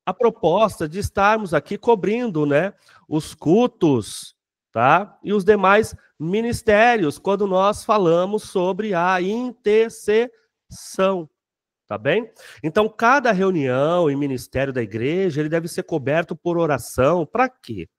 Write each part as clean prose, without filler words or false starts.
a proposta de estarmos aqui cobrindo, né, os cultos, tá? E os demais ministérios, quando nós falamos sobre a intercessão, tá bem? Então, cada reunião e ministério da igreja, ele deve ser coberto por oração. Para quê?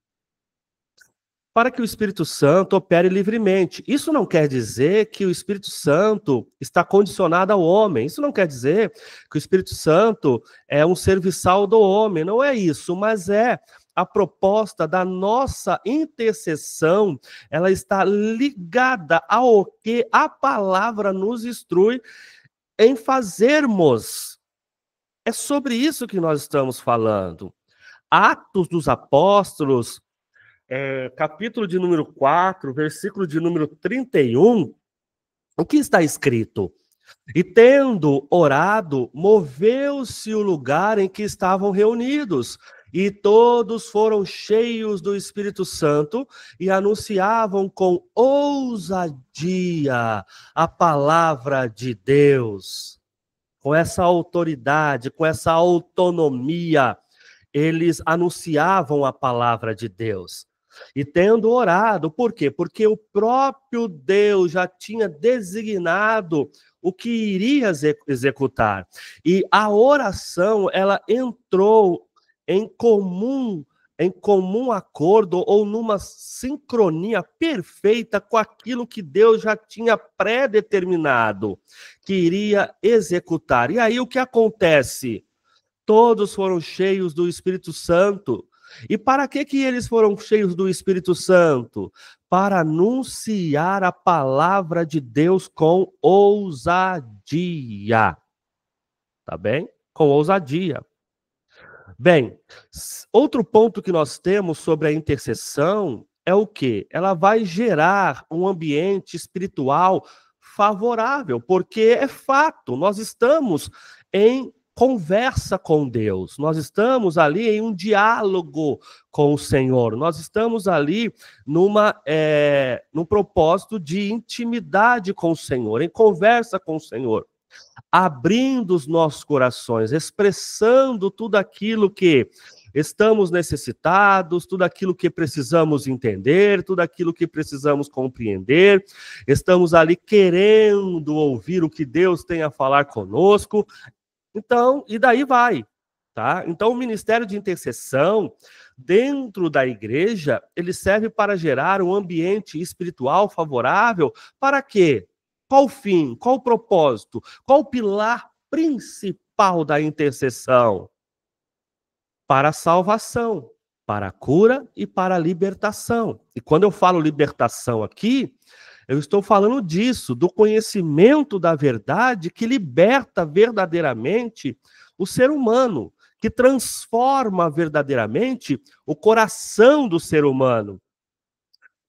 Para que o Espírito Santo opere livremente. Isso não quer dizer que o Espírito Santo está condicionado ao homem. Isso não quer dizer que o Espírito Santo é um serviçal do homem. Não é isso, mas é a proposta da nossa intercessão. Ela está ligada ao que a palavra nos instrui em fazermos. É sobre isso que nós estamos falando. Atos dos Apóstolos, capítulo de número 4, versículo de número 31, o que está escrito? E tendo orado, moveu-se o lugar em que estavam reunidos, e todos foram cheios do Espírito Santo e anunciavam com ousadia a palavra de Deus. Com essa autoridade, com essa autonomia, eles anunciavam a palavra de Deus. E tendo orado, por quê? Porque o próprio Deus já tinha designado o que iria executar. E a oração, ela entrou em comum acordo ou numa sincronia perfeita com aquilo que Deus já tinha pré-determinado que iria executar. E aí o que acontece? Todos foram cheios do Espírito Santo. E para que eles foram cheios do Espírito Santo? Para anunciar a palavra de Deus com ousadia. Tá bem? Com ousadia. Bem, outro ponto que nós temos sobre a intercessão é o quê? Ela vai gerar um ambiente espiritual favorável, porque é fato, nós estamos em conversa com Deus, nós estamos ali em um diálogo com o Senhor, nós estamos ali num propósito de intimidade com o Senhor, em conversa com o Senhor, abrindo os nossos corações, expressando tudo aquilo que estamos necessitados, tudo aquilo que precisamos entender, tudo aquilo que precisamos compreender, estamos ali querendo ouvir o que Deus tem a falar conosco. Então, e daí vai, tá? Então, o ministério de intercessão dentro da igreja, ele serve para gerar um ambiente espiritual favorável. Para quê? Qual o fim? Qual o propósito? Qual o pilar principal da intercessão? Para a salvação, para a cura e para a libertação. E quando eu falo libertação aqui, eu estou falando disso, do conhecimento da verdade que liberta verdadeiramente o ser humano, que transforma verdadeiramente o coração do ser humano.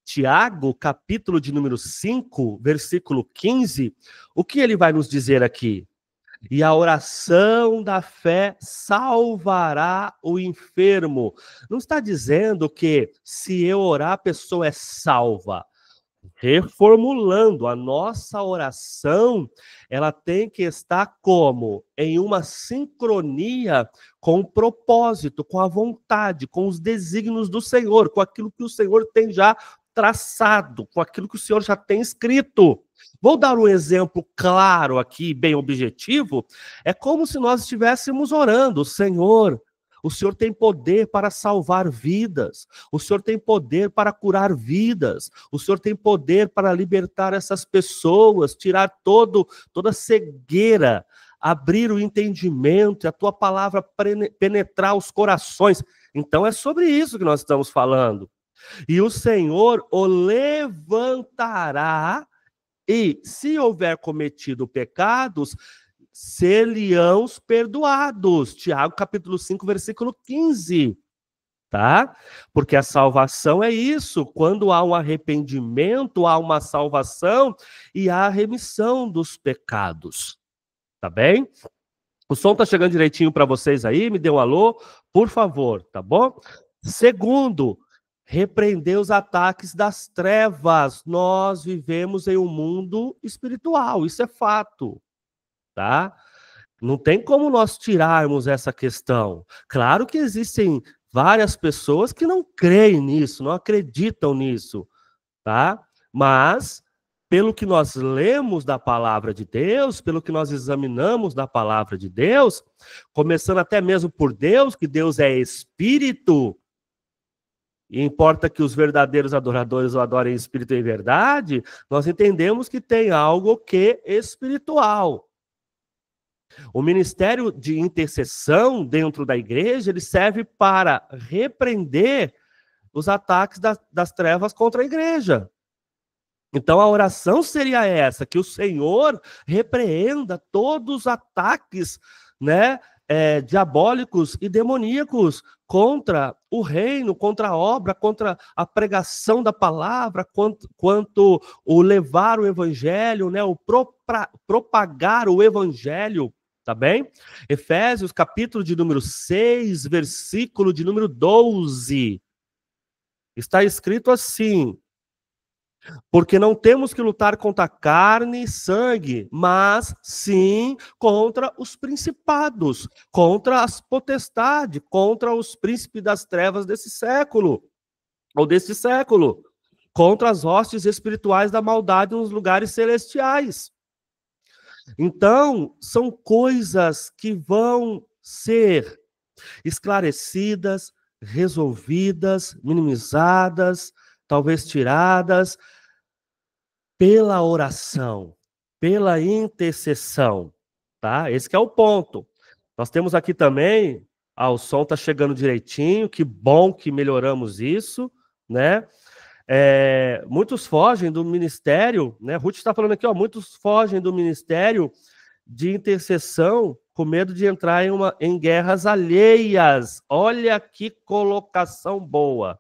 Tiago, capítulo de número 5, versículo 15, o que ele vai nos dizer aqui? E a oração da fé salvará o enfermo. Não está dizendo que se eu orar a pessoa é salva. Reformulando, a nossa oração, ela tem que estar como? Em uma sincronia com o propósito, com a vontade, com os desígnios do Senhor, com aquilo que o Senhor tem já traçado, com aquilo que o Senhor já tem escrito. Vou dar um exemplo claro aqui, bem objetivo. É como se nós estivéssemos orando, Senhor, o Senhor tem poder para salvar vidas. O Senhor tem poder para curar vidas. O Senhor tem poder para libertar essas pessoas, tirar toda cegueira, abrir o entendimento e a tua palavra penetrar os corações. Então é sobre isso que nós estamos falando. E o Senhor o levantará e, se houver cometido pecados, ser-lhe-ão perdoados. Tiago, capítulo 5, versículo 15. Tá? Porque a salvação é isso. Quando há um arrependimento, há uma salvação e há a remissão dos pecados. Tá bem? O som tá chegando direitinho para vocês aí? Me dê um alô, por favor, tá bom? Segundo, repreender os ataques das trevas. Nós vivemos em um mundo espiritual, isso é fato. Tá? Não tem como nós tirarmos essa questão. Claro que existem várias pessoas que não creem nisso, não acreditam nisso, tá? Mas, pelo que nós lemos da palavra de Deus, pelo que nós examinamos da palavra de Deus, começando até mesmo por Deus, que Deus é espírito, e importa que os verdadeiros adoradores o adorem em espírito e em verdade, nós entendemos que tem algo que espiritual. O ministério de intercessão dentro da igreja, ele serve para repreender os ataques das trevas contra a igreja. Então a oração seria essa, que o Senhor repreenda todos os ataques, né, diabólicos e demoníacos contra o reino, contra a obra, contra a pregação da palavra, quanto o levar o evangelho, né, o propagar o evangelho, tá bem? Efésios, capítulo de número 6, versículo de número 12. Está escrito assim: porque não temos que lutar contra carne e sangue, mas sim contra os principados, contra as potestades, contra os príncipes das trevas desse século, ou desse século, contra as hostes espirituais da maldade nos lugares celestiais. Então, são coisas que vão ser esclarecidas, resolvidas, minimizadas, talvez tiradas, pela oração, pela intercessão, tá? Esse que é o ponto. Nós temos aqui também, o som tá chegando direitinho, que bom que melhoramos isso, né? Muitos fogem do ministério, né? Ruth está falando aqui, ó, muitos fogem do ministério de intercessão com medo de entrar em guerras alheias. Olha que colocação boa.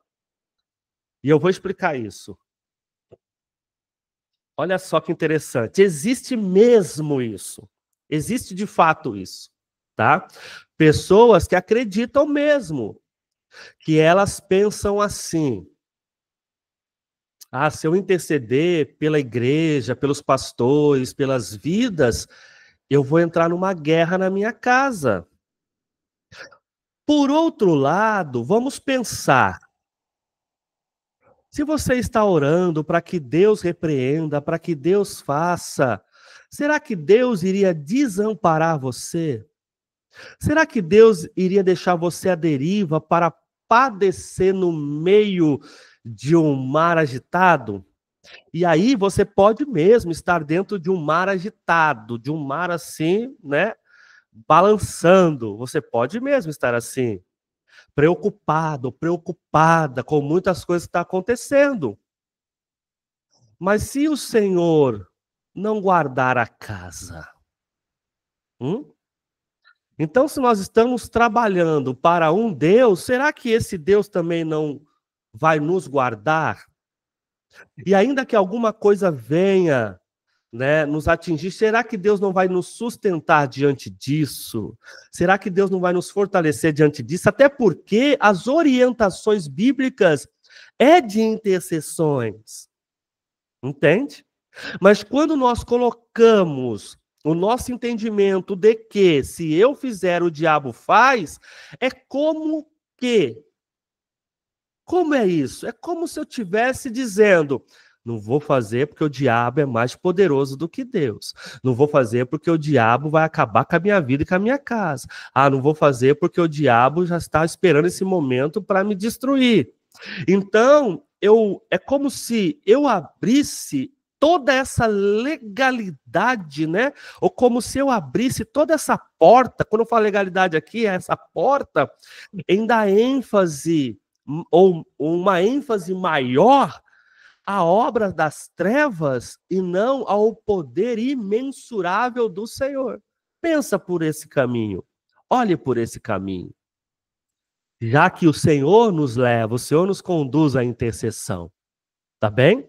E eu vou explicar isso. Olha só que interessante, existe mesmo isso, existe de fato isso, tá? Pessoas que acreditam mesmo, que elas pensam assim: se eu interceder pela igreja, pelos pastores, pelas vidas, eu vou entrar numa guerra na minha casa. Por outro lado, vamos pensar, se você está orando para que Deus repreenda, para que Deus faça, será que Deus iria desamparar você? Será que Deus iria deixar você à deriva para padecer no meio de um mar agitado? E aí você pode mesmo estar dentro de um mar agitado, de um mar assim, né, balançando. Você pode mesmo estar assim, preocupado, preocupada com muitas coisas que estão acontecendo. Mas se o Senhor não guardar a casa, então, se nós estamos trabalhando para um Deus, será que esse Deus também não vai nos guardar? E ainda que alguma coisa venha, né, nos atingir, será que Deus não vai nos sustentar diante disso? Será que Deus não vai nos fortalecer diante disso? Até porque as orientações bíblicas é de intercessões. Entende? Mas quando nós colocamos o nosso entendimento de que se eu fizer, o diabo faz, é como que? Como é isso? É como se eu estivesse dizendo: não vou fazer porque o diabo é mais poderoso do que Deus. Não vou fazer porque o diabo vai acabar com a minha vida e com a minha casa. Não vou fazer porque o diabo já está esperando esse momento para me destruir. Então, é como se eu abrisse toda essa legalidade, né? Ou como se eu abrisse toda essa porta, quando eu falo legalidade aqui, é essa porta, em dar ênfase, ou uma ênfase maior à obra das trevas e não ao poder imensurável do Senhor. Pensa por esse caminho, olhe por esse caminho. Já que o Senhor nos leva, o Senhor nos conduz à intercessão, tá bem?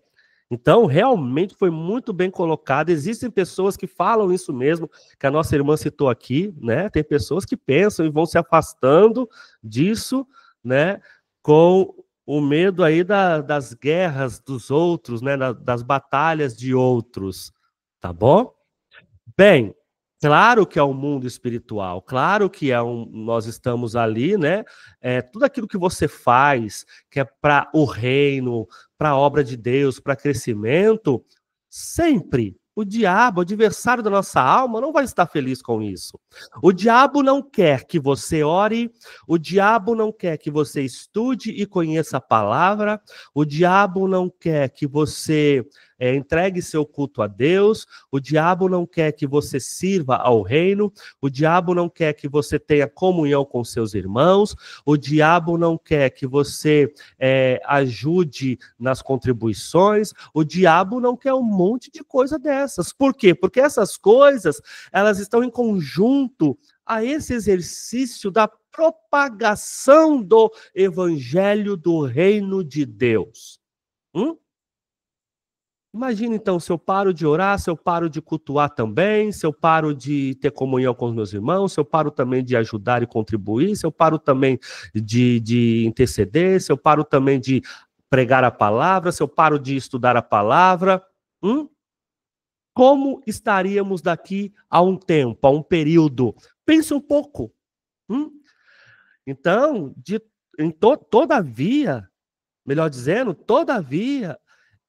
Então, realmente foi muito bem colocado. Existem pessoas que falam isso mesmo, que a nossa irmã citou aqui, né? Tem pessoas que pensam e vão se afastando disso, né? Com o medo aí das guerras dos outros, né? Das batalhas de outros, tá bom? Bem, Claro que é um mundo espiritual, claro que nós estamos ali, né? Tudo aquilo que você faz, que é para o reino, para a obra de Deus, para crescimento, sempre o diabo, o adversário da nossa alma, não vai estar feliz com isso. O diabo não quer que você ore, o diabo não quer que você estude e conheça a palavra, o diabo não quer que você entregue seu culto a Deus, o diabo não quer que você sirva ao reino, o diabo não quer que você tenha comunhão com seus irmãos, o diabo não quer que você ajude nas contribuições, o diabo não quer um monte de coisa dessas. Por quê? Porque essas coisas, elas estão em conjunto a esse exercício da propagação do evangelho do reino de Deus. Imagina então, se eu paro de orar, se eu paro de cultuar também, se eu paro de ter comunhão com os meus irmãos, se eu paro também de ajudar e contribuir, se eu paro também de interceder, se eu paro também de pregar a palavra, se eu paro de estudar a palavra, como estaríamos daqui a um tempo, a um período? Pense um pouco. Então, todavia, melhor dizendo, todavia,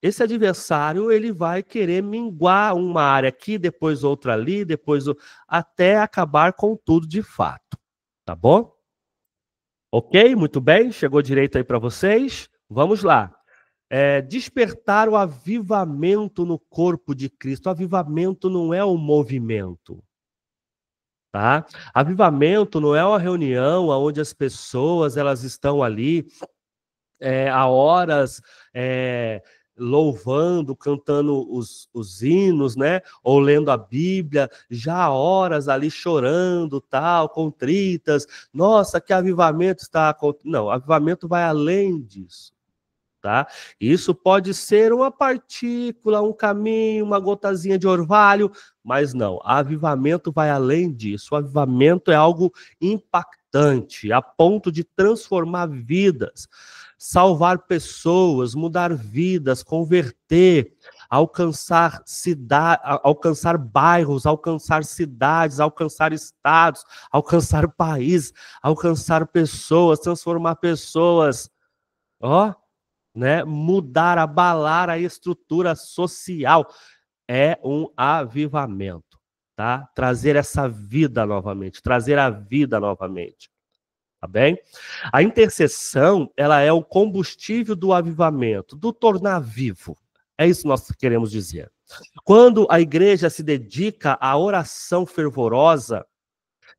esse adversário, ele vai querer minguar uma área aqui, depois outra ali, até acabar com tudo de fato. Tá bom? Ok? Muito bem. Chegou direito aí para vocês. Vamos lá. Despertar o avivamento no corpo de Cristo. O avivamento não é um movimento. Tá? Avivamento não é uma reunião onde as pessoas elas estão ali há horas louvando, cantando os hinos, né? Ou lendo a Bíblia, já há horas ali chorando, tal, contritas. Nossa, que avivamento está acontecendo. Não, avivamento vai além disso. Tá? Isso pode ser uma partícula, um caminho, uma gotazinha de orvalho, mas não, avivamento vai além disso. O avivamento é algo impactante, a ponto de transformar vidas, salvar pessoas, mudar vidas, converter, alcançar alcançar bairros, alcançar cidades, alcançar estados, alcançar países, alcançar pessoas, transformar pessoas. Ó, né? Mudar, abalar a estrutura social é um avivamento, tá? Trazer essa vida novamente, trazer a vida novamente, tá bem? A intercessão, ela é o combustível do avivamento, do tornar vivo. É isso que nós queremos dizer. Quando a igreja se dedica à oração fervorosa,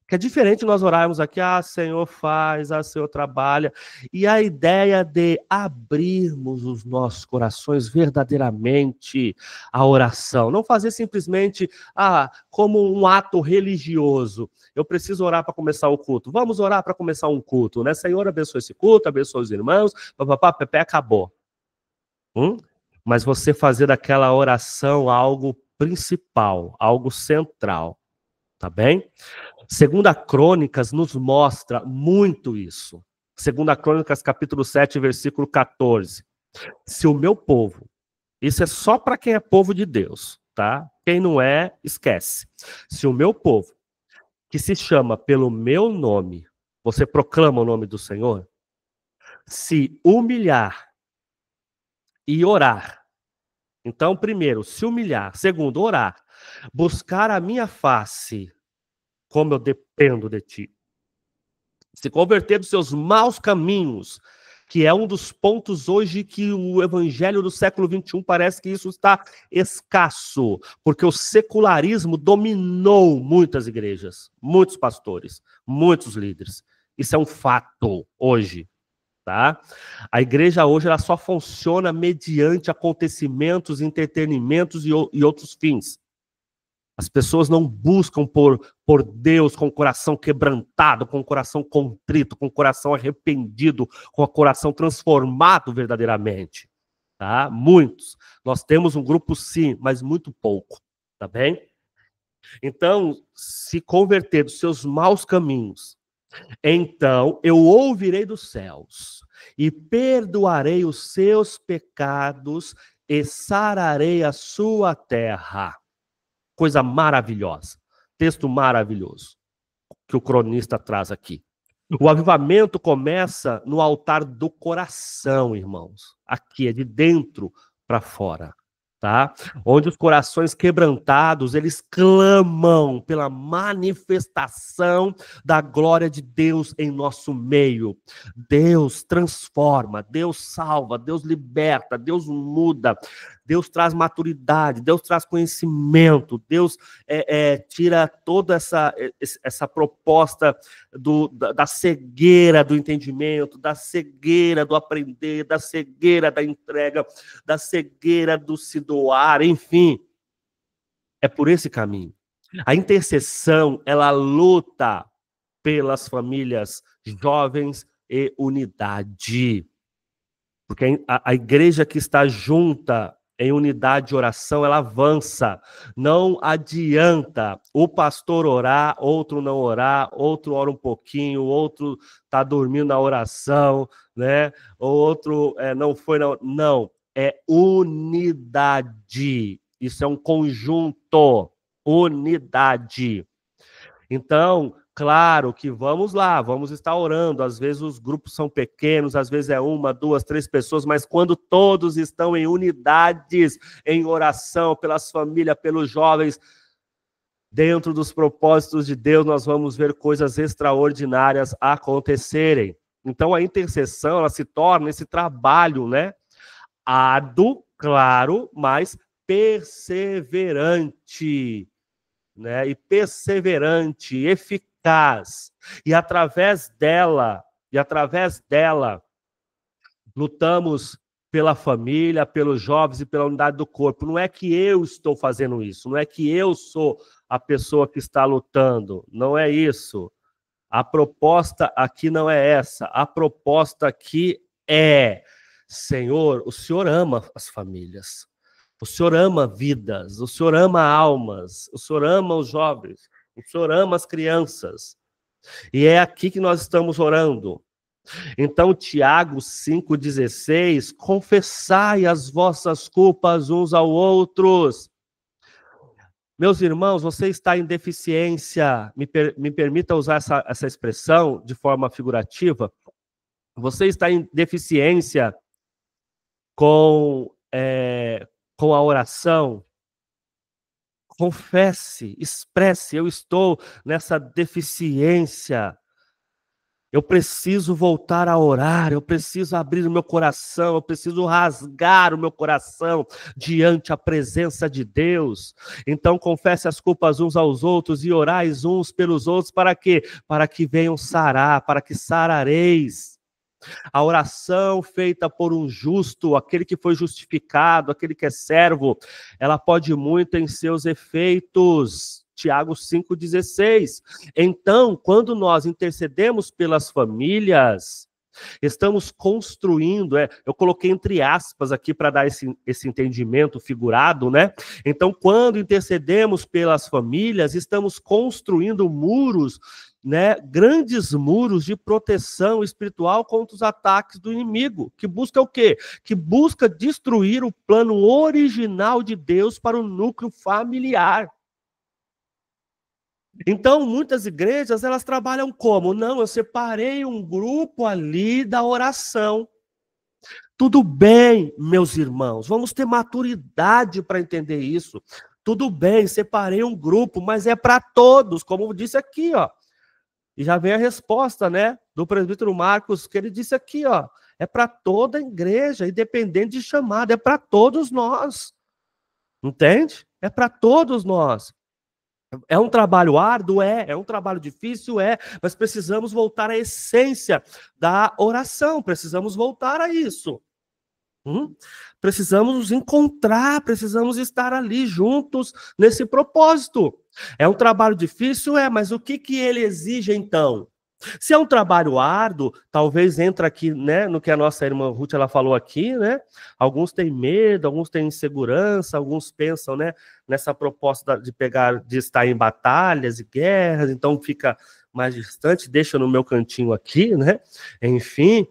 que é diferente nós orarmos aqui, Senhor faz, Senhor trabalha, e a ideia de abrirmos os nossos corações verdadeiramente à oração, não fazer simplesmente como um ato religioso. Eu preciso orar para começar o culto. Vamos orar para começar um culto, né? Senhor, abençoe esse culto, abençoe os irmãos, papapá, Pepe, acabou. Mas você fazer daquela oração algo principal, algo central, tá bem? Segunda Crônicas nos mostra muito isso. Segunda Crônicas, capítulo 7, versículo 14. Se o meu povo, isso é só para quem é povo de Deus, tá? Quem não é, esquece. Se o meu povo, que se chama pelo meu nome, você proclama o nome do Senhor, se humilhar e orar. Então, primeiro, se humilhar. Segundo, orar. Buscar a minha face, como eu dependo de ti. Se converter dos seus maus caminhos, que é um dos pontos hoje que o evangelho do século XXI parece que isso está escasso, porque o secularismo dominou muitas igrejas, muitos pastores, muitos líderes. Isso é um fato hoje, tá? A igreja hoje ela só funciona mediante acontecimentos, entretenimentos e outros fins. As pessoas não buscam por Deus com o coração quebrantado, com o coração contrito, com o coração arrependido, com o coração transformado verdadeiramente. Tá? Muitos. Nós temos um grupo sim, mas muito pouco. Tá bem? Então, se converter dos seus maus caminhos, então eu ouvirei dos céus e perdoarei os seus pecados e sararei a sua terra. Coisa maravilhosa, Texto maravilhoso que o cronista traz aqui. O avivamento começa no altar do coração, irmãos. Aqui é de dentro para fora, tá? Onde os corações quebrantados, eles clamam pela manifestação da glória de Deus em nosso meio. Deus transforma, Deus salva, Deus liberta, Deus muda, Deus traz maturidade, Deus traz conhecimento, Deus tira toda essa proposta da cegueira do entendimento, da cegueira do aprender, da cegueira da entrega, da cegueira do se doar, enfim. É por esse caminho. A intercessão, ela luta pelas famílias jovens e unidade. Porque a igreja que está junta em unidade de oração, ela avança. Não adianta o pastor orar, outro não orar, outro ora um pouquinho, outro está dormindo na oração, né? Ou outro não foi. Não, é unidade. Isso é um conjunto. Unidade. Então, claro que vamos lá, vamos estar orando. Às vezes os grupos são pequenos, às vezes é 1, 2, 3 pessoas, mas quando todos estão em unidades, em oração pelas famílias, pelos jovens, dentro dos propósitos de Deus, nós vamos ver coisas extraordinárias acontecerem. Então a intercessão, ela se torna esse trabalho, né? Árduo, claro, mas perseverante, né? E perseverante, eficaz. E através dela, lutamos pela família, pelos jovens e pela unidade do corpo. Não é que eu estou fazendo isso, não é que eu sou a pessoa que está lutando, não é isso. A proposta aqui não é essa. A proposta aqui é: Senhor, o Senhor ama as famílias. O Senhor ama vidas, o Senhor ama almas, o Senhor ama os jovens, o Senhor ama as crianças. E é aqui que nós estamos orando. Então, Tiago 5,16, confessai as vossas culpas uns aos outros. Meus irmãos, você está em deficiência, me permita usar essa expressão de forma figurativa, você está em deficiência com a oração, confesse, expresse, eu estou nessa deficiência, eu preciso voltar a orar, eu preciso abrir o meu coração, eu preciso rasgar o meu coração diante a presença de Deus. Então confesse as culpas uns aos outros e orais uns pelos outros, para quê? Para que venham sarar, para que sarareis. A oração feita por um justo, aquele que foi justificado, aquele que é servo, ela pode muito em seus efeitos. Tiago 5,16. Então, quando nós intercedemos pelas famílias, estamos construindo, eu coloquei entre aspas aqui para dar esse entendimento figurado, né? Então, quando intercedemos pelas famílias, estamos construindo muros, né? Grandes muros de proteção espiritual contra os ataques do inimigo, que busca o quê? Que busca destruir o plano original de Deus para o núcleo familiar. Então, muitas igrejas, elas trabalham como? Não, eu separei um grupo ali da oração. Tudo bem, meus irmãos, vamos ter maturidade para entender isso. Tudo bem, separei um grupo, mas é para todos, como disse aqui, ó. E já vem a resposta, né, do presbítero Marcos, que ele disse aqui, ó. É para toda a igreja, independente de chamada, é para todos nós. Entende? É para todos nós. É um trabalho árduo? É um trabalho difícil? Mas precisamos voltar à essência da oração, precisamos voltar a isso. Precisamos nos encontrar, precisamos estar ali juntos nesse propósito. É um trabalho difícil? Mas o que ele exige então? Se é um trabalho árduo, talvez entra aqui, né, no que a nossa irmã Ruth ela falou aqui, né? Alguns têm medo, alguns têm insegurança, alguns pensam, né, nessa proposta de estar em batalhas e guerras, então fica mais distante, deixa no meu cantinho aqui, né? Enfim,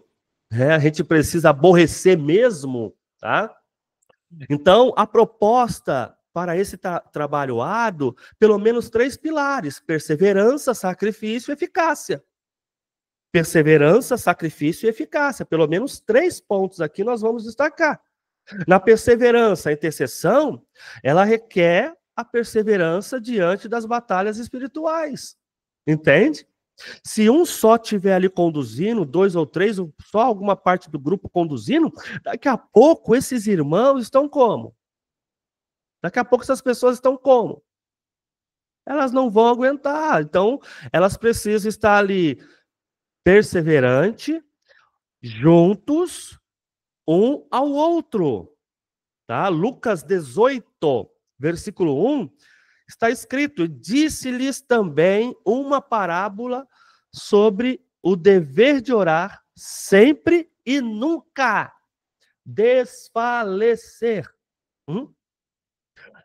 a gente precisa aborrecer mesmo, tá? Então, a proposta para esse trabalho árduo pelo menos 3 pilares: perseverança, sacrifício e eficácia. Perseverança, sacrifício e eficácia. Pelo menos 3 pontos aqui nós vamos destacar. Na perseverança, a intercessão, ela requer a perseverança diante das batalhas espirituais. Entende? Se um só estiver ali conduzindo, 2 ou 3, só alguma parte do grupo conduzindo, daqui a pouco esses irmãos estão como? Daqui a pouco essas pessoas estão como? Elas não vão aguentar. Então, elas precisam estar ali perseverante, juntos, um ao outro. Tá? Lucas 18, versículo 1, está escrito: disse-lhes também uma parábola sobre o dever de orar sempre e nunca desfalecer.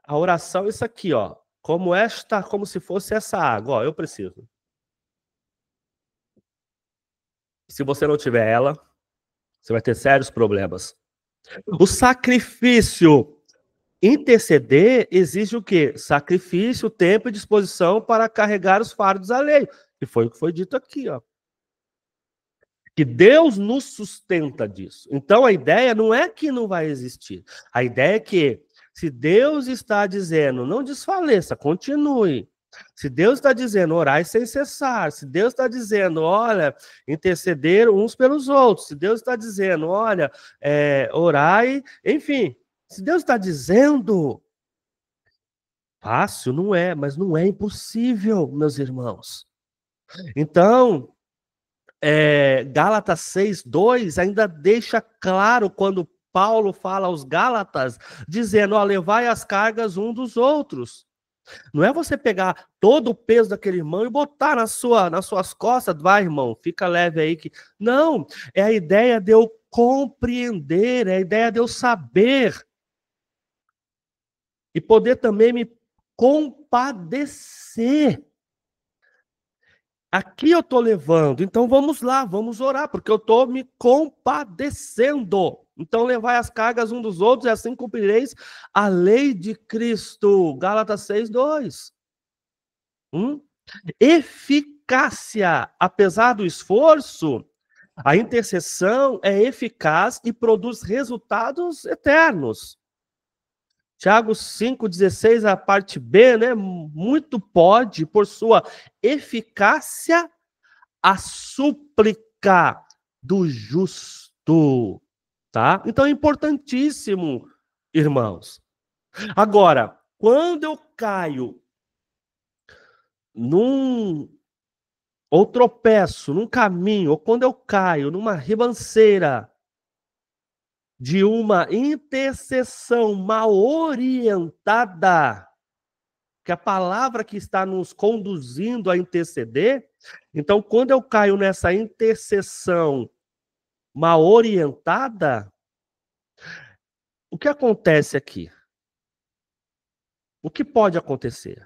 A oração é isso aqui, ó. Como se fosse essa água, ó, eu preciso. Se você não tiver ela, você vai ter sérios problemas. O sacrifício, interceder, exige o quê? Sacrifício, tempo e disposição para carregar os fardos alheios. Que foi o que foi dito aqui, ó. Que Deus nos sustenta disso. Então a ideia não é que não vai existir. A ideia é que, se Deus está dizendo, não desfaleça, continue. Se Deus está dizendo, orai sem cessar. Se Deus está dizendo, olha, interceder uns pelos outros. Se Deus está dizendo, olha, orai, enfim. Se Deus está dizendo, fácil não é, mas não é impossível, meus irmãos. Então, Gálatas 6:2 ainda deixa claro, quando Paulo fala aos Gálatas, dizendo, ó, levai as cargas um dos outros. Não é você pegar todo o peso daquele irmão e botar nas suas costas, vai, irmão, fica leve aí. Não, é a ideia de eu compreender, é a ideia de eu saber e poder também me compadecer. Aqui eu estou levando, então vamos lá, vamos orar, porque eu estou me compadecendo. Então levai as cargas um dos outros e assim cumprireis a lei de Cristo. Gálatas 6:2. Eficácia. Apesar do esforço, a intercessão é eficaz e produz resultados eternos. Tiago 5,16, a parte B, né? Muito pode, por sua eficácia, a súplica do justo. Tá? Então é importantíssimo, irmãos. Agora, quando eu caio ou tropeço num caminho, ou quando eu caio numa ribanceira de uma intercessão mal orientada, que a palavra que está nos conduzindo a interceder, então quando eu caio nessa intercessão mal orientada, o que acontece aqui? O que pode acontecer?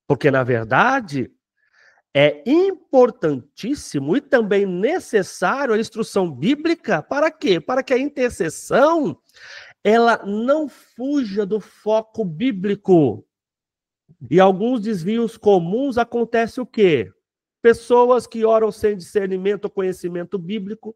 Porque, na verdade, é importantíssimo e também necessário a instrução bíblica para quê? Para que a intercessão ela não fuja do foco bíblico. E alguns desvios comuns acontece o quê? Pessoas que oram sem discernimento ou conhecimento bíblico,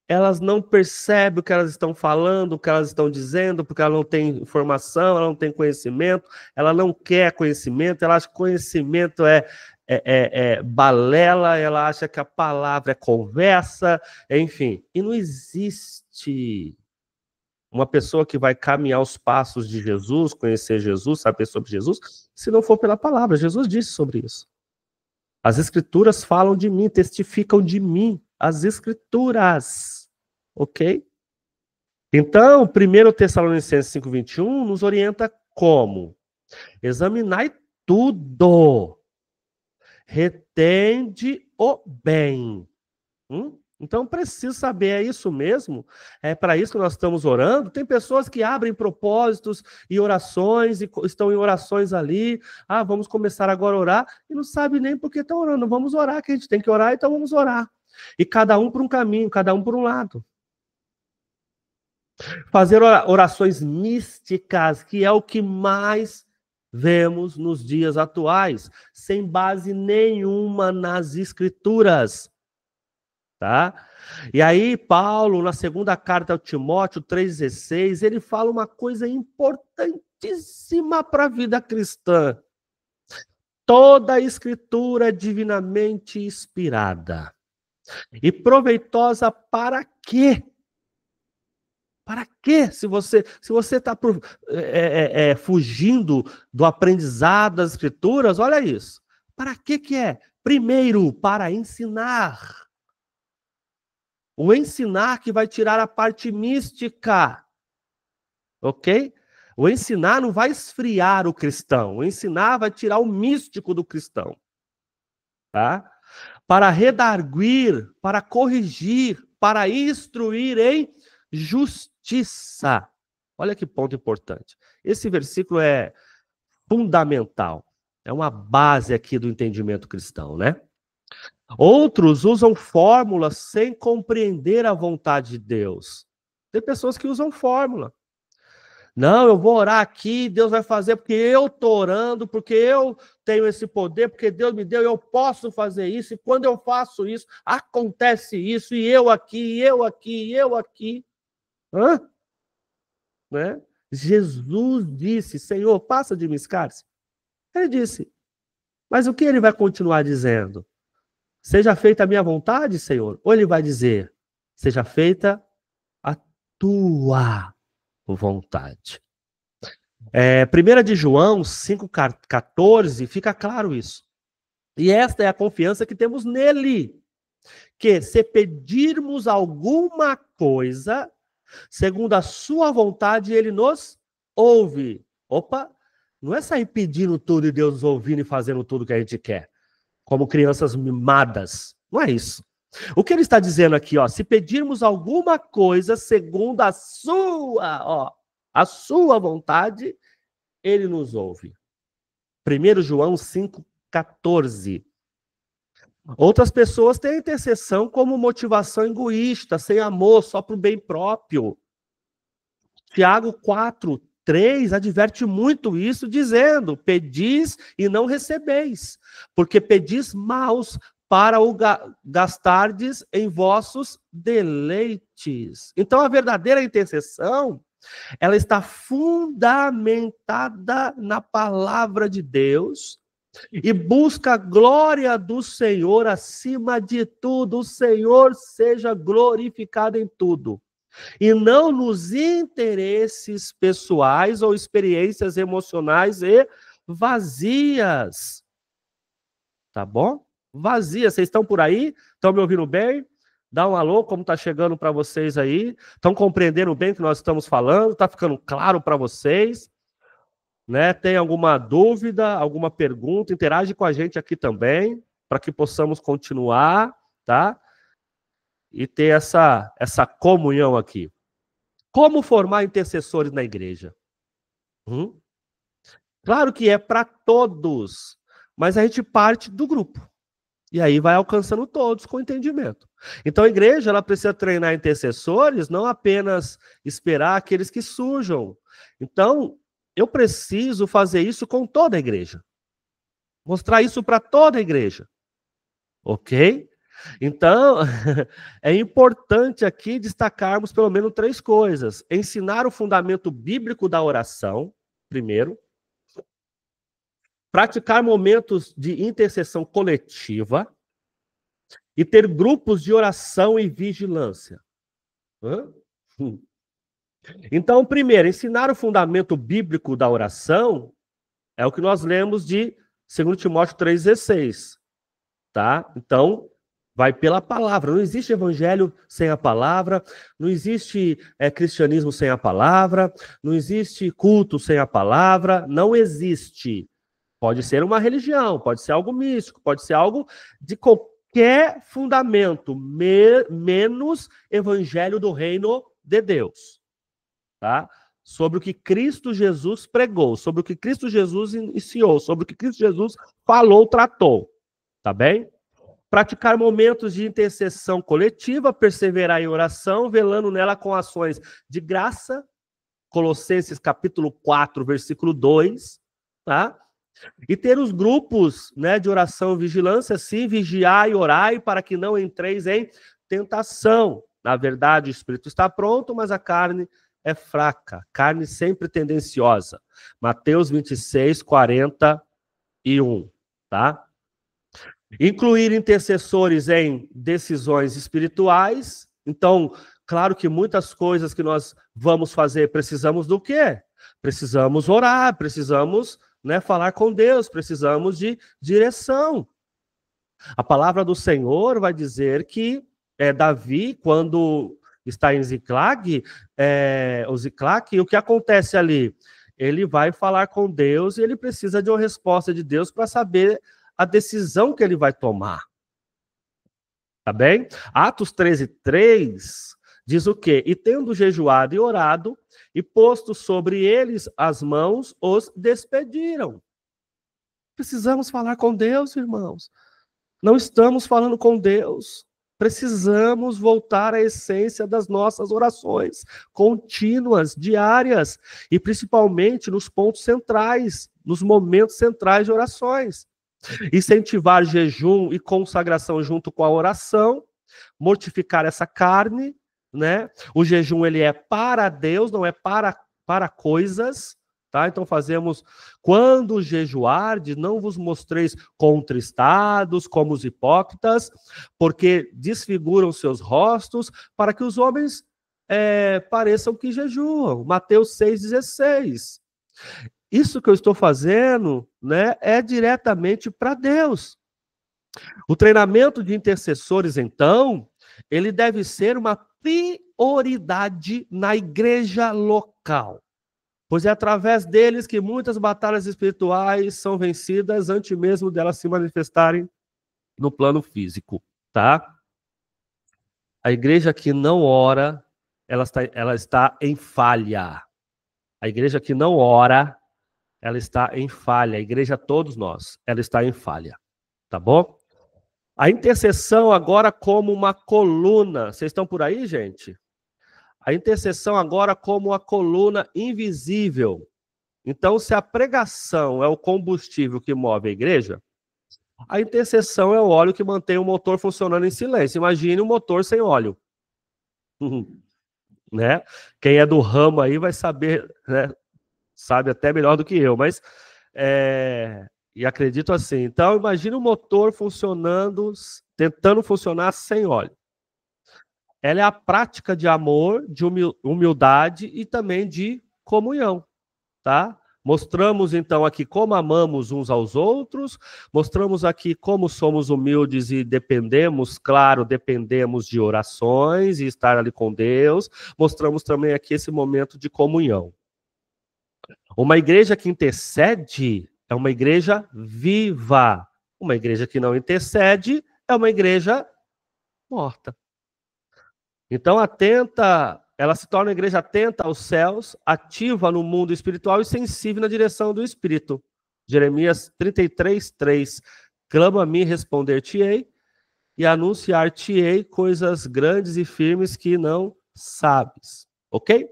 elas não percebem o que elas estão falando, o que elas estão dizendo, porque ela não tem informação, ela não tem conhecimento, ela não quer conhecimento, ela acha que conhecimento é balela, ela acha que a palavra é conversa, enfim. E não existe uma pessoa que vai caminhar os passos de Jesus, conhecer Jesus, saber sobre Jesus, se não for pela palavra. Jesus disse sobre isso. As escrituras falam de mim, testificam de mim. As escrituras, ok? Então, 1 Tessalonicenses 5:21 nos orienta como? Examinai tudo, retende o bem. Então, preciso saber, é isso mesmo? É para isso que nós estamos orando? Tem pessoas que abrem propósitos e orações, e estão em orações ali, vamos começar agora a orar, e não sabe nem por que estão orando. Vamos orar, que a gente tem que orar, então vamos orar. E cada um por um caminho, cada um por um lado. Fazer orações místicas, que é o que mais vemos nos dias atuais, sem base nenhuma nas escrituras, tá? E aí Paulo, na segunda carta ao Timóteo 3,16, ele fala uma coisa importantíssima para a vida cristã. Toda a escritura é divinamente inspirada e proveitosa para quê? Para quê? Se você está fugindo do aprendizado das escrituras, olha isso. Para que é? Primeiro, para ensinar. O ensinar que vai tirar a parte mística. Ok? O ensinar não vai esfriar o cristão. O ensinar vai tirar o místico do cristão. Tá? Para redarguir, para corrigir, para instruir em justiça. Olha que ponto importante. Esse versículo é fundamental. É uma base aqui do entendimento cristão, né? Outros usam fórmulas sem compreender a vontade de Deus. Tem pessoas que usam fórmula. Não, eu vou orar aqui, Deus vai fazer porque eu estou orando, porque eu tenho esse poder, porque Deus me deu, eu posso fazer isso, e quando eu faço isso, acontece isso, e eu aqui, eu aqui, eu aqui. Hã? Né? Jesus disse, Senhor, passa de mim esse cálice. Ele disse, mas o que ele vai continuar dizendo? Seja feita a minha vontade, Senhor? Ou ele vai dizer, seja feita a tua vontade. 1 de João 5,14, fica claro isso. E esta é a confiança que temos nele. Que se pedirmos alguma coisa, segundo a sua vontade, ele nos ouve. Opa, não é sair pedindo tudo e Deus nos ouvindo e fazendo tudo que a gente quer. Como crianças mimadas. Não é isso. O que ele está dizendo aqui, ó, se pedirmos alguma coisa segundo a sua vontade, ele nos ouve. 1 João 5,14. Outras pessoas têm a intercessão como motivação egoísta, sem amor, só para o bem próprio. Tiago 4,3 adverte muito isso, dizendo, pedis e não recebeis, porque pedis maus para o gastardes em vossos deleites. Então, a verdadeira intercessão, ela está fundamentada na palavra de Deus e busca a glória do Senhor acima de tudo. O Senhor seja glorificado em tudo. E não nos interesses pessoais ou experiências emocionais e vazias. Tá bom? Vazia. Vocês estão por aí? Estão me ouvindo bem? Dá um alô, como está chegando para vocês aí? Estão compreendendo bem o que nós estamos falando? Está ficando claro para vocês? Né? Tem alguma dúvida, alguma pergunta? Interage com a gente aqui também, para que possamos continuar, tá? E ter essa comunhão aqui. Como formar intercessores na igreja? Claro que é para todos, mas a gente parte do grupo. E aí vai alcançando todos com entendimento. Então a igreja ela precisa treinar intercessores, não apenas esperar aqueles que surjam. Então, eu preciso fazer isso com toda a igreja. Mostrar isso para toda a igreja. Ok? Então, é importante aqui destacarmos pelo menos 3 coisas. Ensinar o fundamento bíblico da oração, primeiro. Praticar momentos de intercessão coletiva e ter grupos de oração e vigilância. Então, primeiro, ensinar o fundamento bíblico da oração é o que nós lemos de 2 Timóteo 3,16. Tá? Então, vai pela palavra. Não existe evangelho sem a palavra, não existe cristianismo sem a palavra, não existe culto sem a palavra, não existe. Pode ser uma religião, pode ser algo místico, pode ser algo de qualquer fundamento, menos evangelho do reino de Deus. Tá? Sobre o que Cristo Jesus pregou, sobre o que Cristo Jesus iniciou, sobre o que Cristo Jesus falou, tratou. Tá bem? Praticar momentos de intercessão coletiva, perseverar em oração, velando nela com ações de graça, Colossenses capítulo 4, versículo 2, tá? E ter os grupos, né, de oração e vigilância, sim, vigiai e orai para que não entreis em tentação. Na verdade, o espírito está pronto, mas a carne é fraca. Carne sempre tendenciosa. Mateus 26, 41, tá? Incluir intercessores em decisões espirituais. Então, claro que muitas coisas que nós vamos fazer, precisamos do quê? Precisamos orar, precisamos, né, falar com Deus, precisamos de direção. A palavra do Senhor vai dizer que Davi, quando está em Ziclag, o que acontece ali? Ele vai falar com Deus e ele precisa de uma resposta de Deus para saber a decisão que ele vai tomar. Tá bem? Atos 13:3 diz o quê? E tendo jejuado e orado, e posto sobre eles as mãos, os despediram. Precisamos falar com Deus, irmãos. Não estamos falando com Deus. Precisamos voltar à essência das nossas orações, contínuas, diárias, e principalmente nos pontos centrais, nos momentos centrais de orações. Incentivar jejum e consagração junto com a oração, mortificar essa carne, né? O jejum, ele é para Deus, não é para coisas, tá? Então fazemos, quando jejuardes, não vos mostreis contristados como os hipócritas, porque desfiguram seus rostos, para que os homens pareçam que jejuam. Mateus 6,16. Isso que eu estou fazendo, né, é diretamente para Deus. O treinamento de intercessores, então, ele deve ser uma prioridade na igreja local, pois é através deles que muitas batalhas espirituais são vencidas antes mesmo delas se manifestarem no plano físico, tá? A igreja que não ora, ela está em falha. A igreja que não ora, ela está em falha. A igreja, todos nós, ela está em falha. Tá bom? A intercessão agora como uma coluna. Vocês estão por aí, gente? A intercessão agora como uma coluna invisível. Então, se a pregação é o combustível que move a igreja, a intercessão é o óleo que mantém o motor funcionando em silêncio. Imagine um motor sem óleo. Né? Quem é do ramo aí vai saber, né? Sabe até melhor do que eu, mas e acredito assim. Então, imagina o motor funcionando, tentando funcionar sem óleo. Ela é a prática de amor, de humildade e também de comunhão, tá? Mostramos então aqui como amamos uns aos outros, mostramos aqui como somos humildes e dependemos, claro, dependemos de orações e estar ali com Deus. Mostramos também aqui esse momento de comunhão. Uma igreja que intercede é uma igreja viva. Uma igreja que não intercede é uma igreja morta. Então, ela se torna uma igreja atenta aos céus, ativa no mundo espiritual e sensível na direção do Espírito. Jeremias 33:3. Clama a mim, responder-te-ei, e anunciar-te-ei coisas grandes e firmes que não sabes. Ok?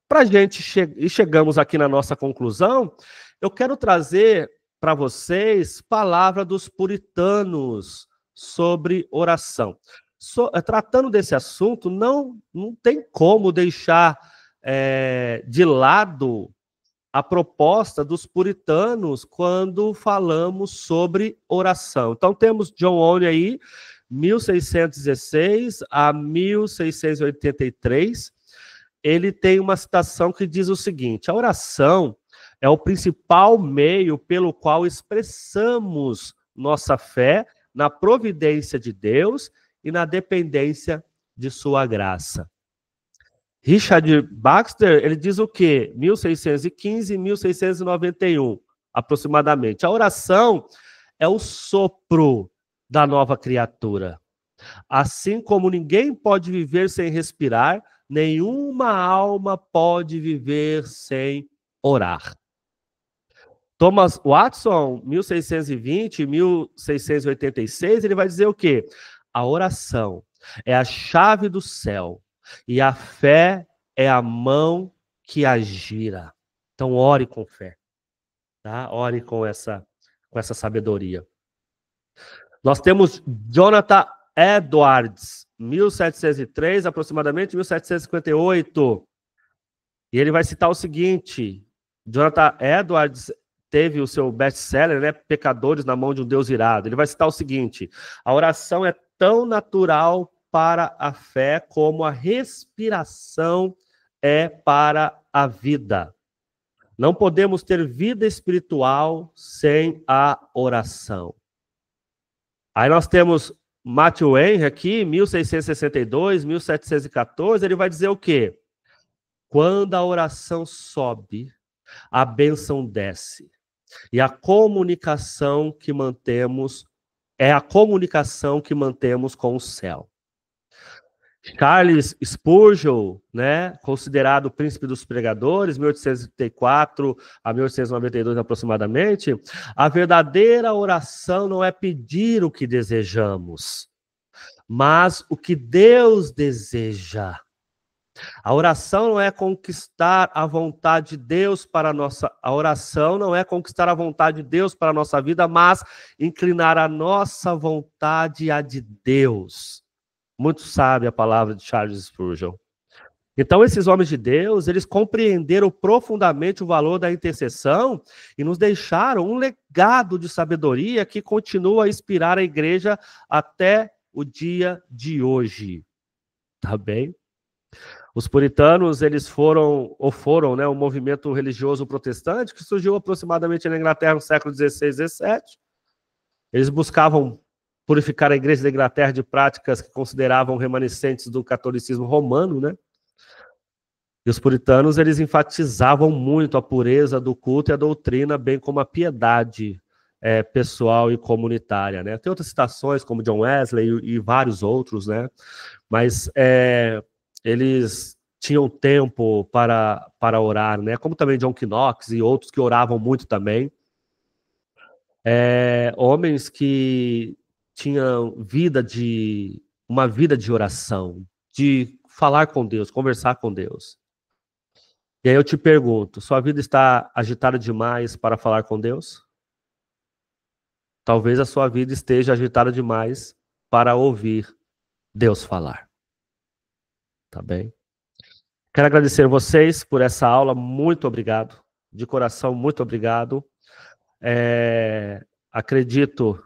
Para gente chegamos aqui na nossa conclusão, eu quero trazer para vocês palavra dos puritanos sobre oração. Tratando desse assunto, não tem como deixar de lado a proposta dos puritanos quando falamos sobre oração. Então temos John Owen aí, 1616 a 1683, ele tem uma citação que diz o seguinte: a oração é o principal meio pelo qual expressamos nossa fé na providência de Deus e na dependência de sua graça. Richard Baxter, ele diz o quê? 1615 e 1691, aproximadamente. A oração é o sopro da nova criatura. Assim como ninguém pode viver sem respirar, nenhuma alma pode viver sem orar. Thomas Watson, 1620, 1686, ele vai dizer o quê? A oração é a chave do céu e a fé é a mão que a gira. Então, ore com fé, tá? Ore com essa sabedoria. Nós temos Jonathan Edwards, 1703, aproximadamente 1758. E ele vai citar o seguinte: Jonathan Edwards teve o seu best-seller, né, Pecadores na Mão de um Deus Irado. Ele vai citar o seguinte: a oração é tão natural para a fé como a respiração é para a vida. Não podemos ter vida espiritual sem a oração. Aí nós temos Matthew Henry aqui, 1662, 1714, ele vai dizer o quê? Quando a oração sobe, a bênção desce. E a comunicação que mantemos é a comunicação que mantemos com o céu. Charles Spurgeon, né, considerado o príncipe dos pregadores, 1834 a 1892 aproximadamente, a verdadeira oração não é pedir o que desejamos, mas o que Deus deseja. A oração não é conquistar a vontade de Deus para a nossa... A oração não é conquistar a vontade de Deus para a nossa vida, mas inclinar a nossa vontade à de Deus. Muito sábia a palavra de Charles Spurgeon. Então, esses homens de Deus, eles compreenderam profundamente o valor da intercessão e nos deixaram um legado de sabedoria que continua a inspirar a igreja até o dia de hoje. Tá bem? Os puritanos, eles foram, né, um movimento religioso protestante que surgiu aproximadamente na Inglaterra no século XVI e XVII. Eles buscavam purificar a igreja da Inglaterra de práticas que consideravam remanescentes do catolicismo romano, né? E os puritanos, eles enfatizavam muito a pureza do culto e a doutrina, bem como a piedade pessoal e comunitária, né? Tem outras citações, como John Wesley e vários outros, né? Mas eles tinham tempo para orar, né? Como também John Knox e outros que oravam muito também. Homens que tinham uma vida de oração, de falar com Deus, conversar com Deus. E aí eu te pergunto, sua vida está agitada demais para falar com Deus? Talvez a sua vida esteja agitada demais para ouvir Deus falar. Tá bem? Quero agradecer vocês por essa aula, muito obrigado. De coração, muito obrigado. Acredito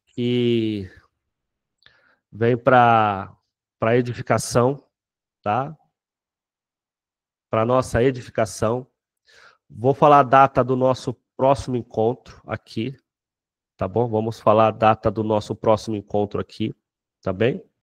que vem para edificação, tá? Para nossa edificação. Vou falar a data do nosso próximo encontro aqui, tá bom? Vamos falar a data do nosso próximo encontro aqui, tá bem?